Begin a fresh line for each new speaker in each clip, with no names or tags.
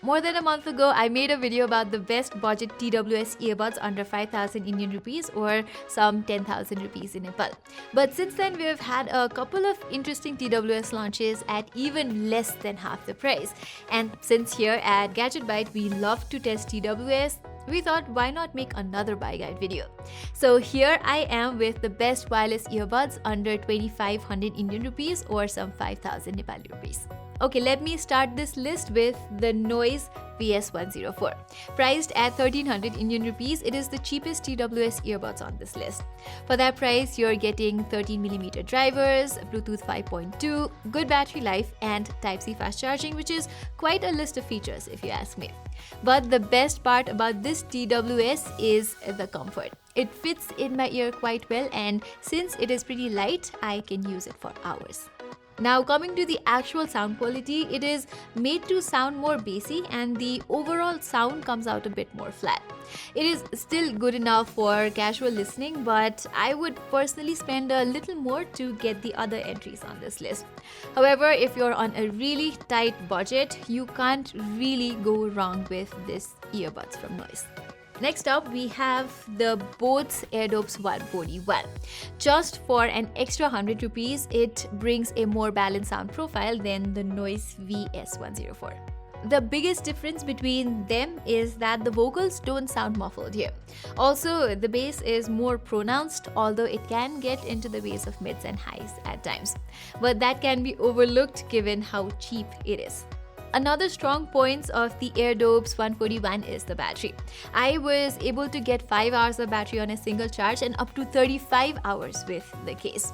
More than a month ago, I made a video about the best budget TWS earbuds under 5,000 Indian rupees or some 10,000 rupees in Nepal. But since then, we have had a couple of interesting TWS launches at even less than half the price. And since here at Gadget Byte, we love to test TWS, we thought why not make another buy guide video. So here I am with the best wireless earbuds under 2,500 Indian rupees or some 5,000 Nepali rupees. Okay, let me start this list with the Noise VS104. Priced at 1,300 Indian rupees, it is the cheapest TWS earbuds on this list. For that price, you're getting 13mm drivers, Bluetooth 5.2, good battery life, and Type-C fast charging, which is quite a list of features if you ask me. But the best part about this TWS is the comfort. It fits in my ear quite well, and since it is pretty light, I can use it for hours. Now coming to the actual sound quality, it is made to sound more bassy and the overall sound comes out a bit more flat. It is still good enough for casual listening, but I would personally spend a little more to get the other entries on this list. However, if you're on a really tight budget, you can't really go wrong with this earbuds from Noise. Next up, we have the Buds Airdopes 141. Just for an extra 100 rupees, it brings a more balanced sound profile than the Noise VS104. The biggest difference between them is that the vocals don't sound muffled here. Also, the bass is more pronounced, although it can get into the bass of mids and highs at times. But that can be overlooked given how cheap it is. Another strong point of the Airdopes 141 is the battery. I was able to get 5 hours of battery on a single charge and up to 35 hours with the case.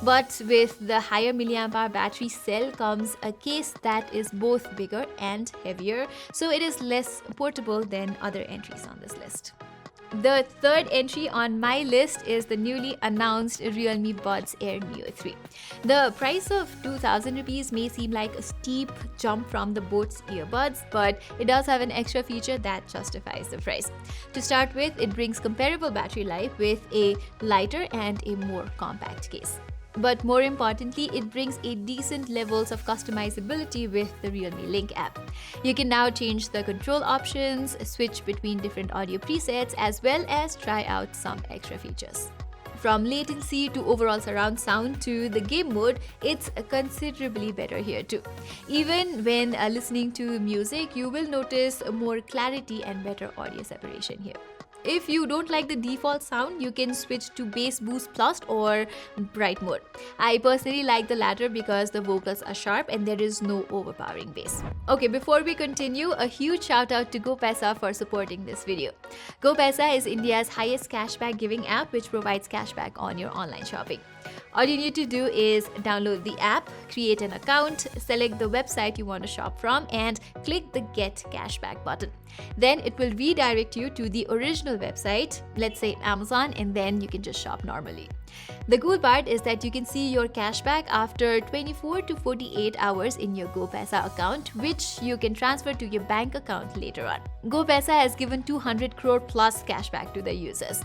But with the higher milliampere battery cell comes a case that is both bigger and heavier, so it is less portable than other entries on this list. The third entry on my list is the newly announced Realme Buds Air Neo 3. The price of 2,000 rupees may seem like a steep jump from the Buds earbuds, but it does have an extra feature that justifies the price. To start with, it brings comparable battery life with a lighter and a more compact case. But more importantly, it brings a decent levels of customizability with the Realme Link app. You can now change the control options, switch between different audio presets, as well as try out some extra features. From latency to overall surround sound to the game mode, it's considerably better here too. Even when listening to music, you will notice more clarity and better audio separation here. If you don't like the default sound, you can switch to Bass Boost Plus or Bright mode. I personally like the latter because the vocals are sharp and there is no overpowering bass. Okay, before we continue, a huge shout out to GoPaisa for supporting this video. GoPaisa is India's highest cashback giving app which provides cashback on your online shopping. All you need to do is download the app, create an account, select the website you want to shop from, and click the Get Cashback button. Then it will redirect you to the original website, let's say Amazon, and then you can just shop normally. The cool part is that you can see your cashback after 24 to 48 hours in your GoPaisa account, which you can transfer to your bank account later on. GoPaisa has given 200 crore plus cashback to the users.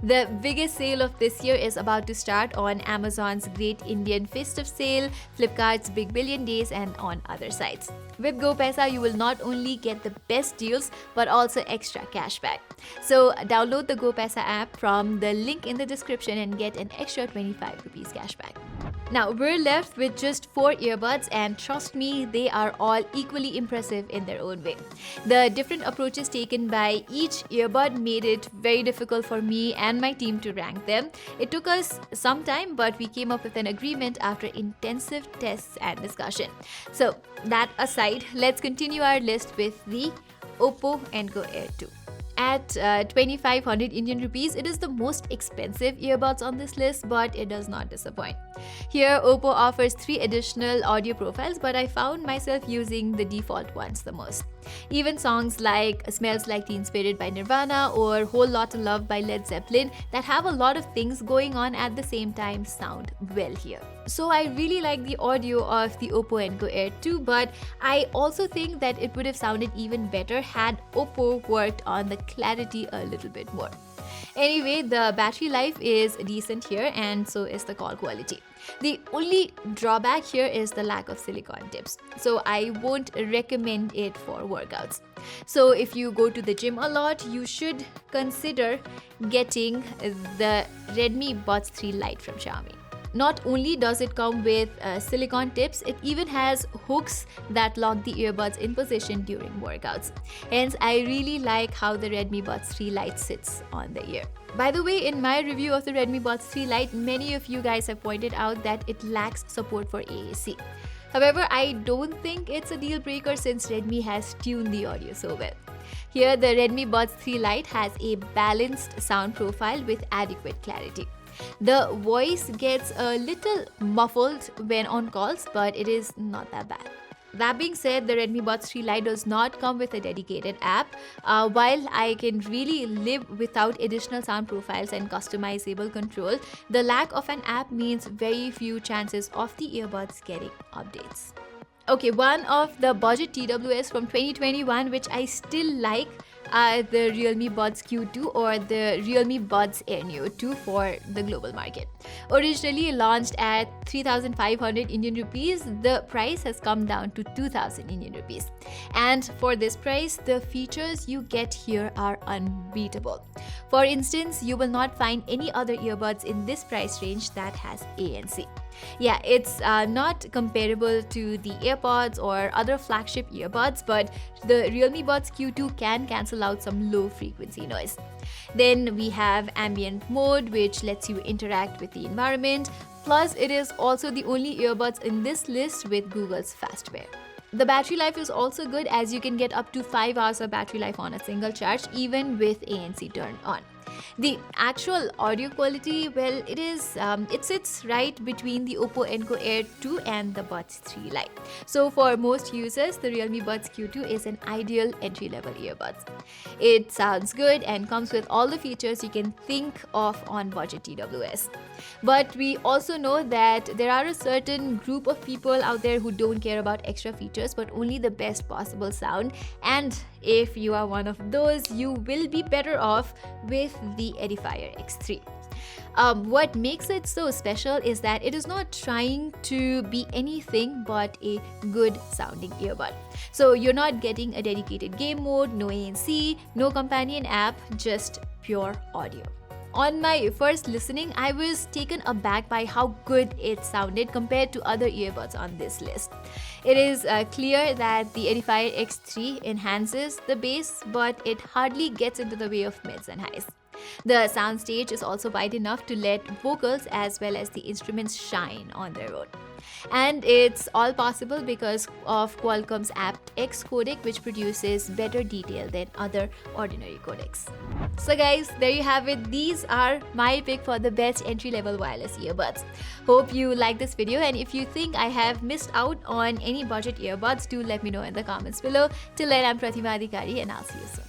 The biggest sale of this year is about to start on Amazon's Great Indian Festive Sale, Flipkart's Big Billion Days, and on other sites. With GoPaisa, you will not only get the best deals but also extra cashback. So download the GoPaisa app from the link in the description and get an extra 25 rupees cashback. Now we're left with just 4 earbuds, and trust me, they are all equally impressive in their own way. The different approaches taken by each earbud made it very difficult for me and my team to rank them. It took us some time, but we came up with an agreement after intensive tests and discussion. So that aside, let's continue our list with the OPPO Enco Air 2. At 2,500 Indian rupees, it is the most expensive earbuds on this list, but it does not disappoint. Here, OPPO offers 3 additional audio profiles, but I found myself using the default ones the most. Even songs like Smells Like Teen Spirit by Nirvana or Whole Lotta Love by Led Zeppelin that have a lot of things going on at the same time sound well here. So I really like the audio of the OPPO Enco Air 2, but I also think that it would have sounded even better had OPPO worked on the clarity a little bit more. Anyway, the battery life is decent here and so is the call quality. The only drawback here is the lack of silicone tips, so I won't recommend it for workouts. So if you go to the gym a lot, you should consider getting the Redmi Buds 3 Lite from Xiaomi. Not only does it come with silicone tips, it even has hooks that lock the earbuds in position during workouts. Hence, I really like how the Redmi Buds 3 Lite sits on the ear. By the way, in my review of the Redmi Buds 3 Lite, many of you guys have pointed out that it lacks support for AAC. However, I don't think it's a deal breaker since Redmi has tuned the audio so well. Here, the Redmi Buds 3 Lite has a balanced sound profile with adequate clarity. The voice gets a little muffled when on calls, but it is not that bad. That being said, the Redmi Buds 3 Lite does not come with a dedicated app. While I can really live without additional sound profiles and customizable control, the lack of an app means very few chances of the earbuds getting updates. Okay, one of the budget TWS from 2021 which I still like are the Realme Buds Q2 or the Realme Buds Air Neo 2 for the global market. Originally launched at 3,500 Indian rupees, the price has come down to 2,000 Indian rupees. And for this price, the features you get here are unbeatable. For instance, you will not find any other earbuds in this price range that has ANC. Yeah, it's not comparable to the AirPods or other flagship earbuds, but the Realme Buds Q2 can cancel out some low frequency noise. Then we have ambient mode, which lets you interact with the environment. Plus, it is also the only earbuds in this list with Google's Fastware. The battery life is also good as you can get up to 5 hours of battery life on a single charge even with ANC turned on. The actual audio quality, well, it sits right between the OPPO Enco Air 2 and the Buds 3 Lite. So for most users, the Realme Buds Q2 is an ideal entry-level earbuds. It sounds good and comes with all the features you can think of on budget TWS. But we also know that there are a certain group of people out there who don't care about extra features but only the best possible sound, and if you are one of those, you will be better off with the Edifier X3. What makes it so special is that it is not trying to be anything but a good sounding earbud. So you're not getting a dedicated game mode, no ANC, no companion app, just pure audio. On my first listening, I was taken aback by how good it sounded compared to other earbuds on this list. It is clear that the Edifier X3 enhances the bass, but it hardly gets into the way of mids and highs. The soundstage is also wide enough to let vocals as well as the instruments shine on their own. And it's all possible because of Qualcomm's aptX codec, which produces better detail than other ordinary codecs. So guys, there you have it. These are my pick for the best entry-level wireless earbuds. Hope you like this video, and if you think I have missed out on any budget earbuds, do let me know in the comments below. Till then, I'm Pratima and I'll see you soon.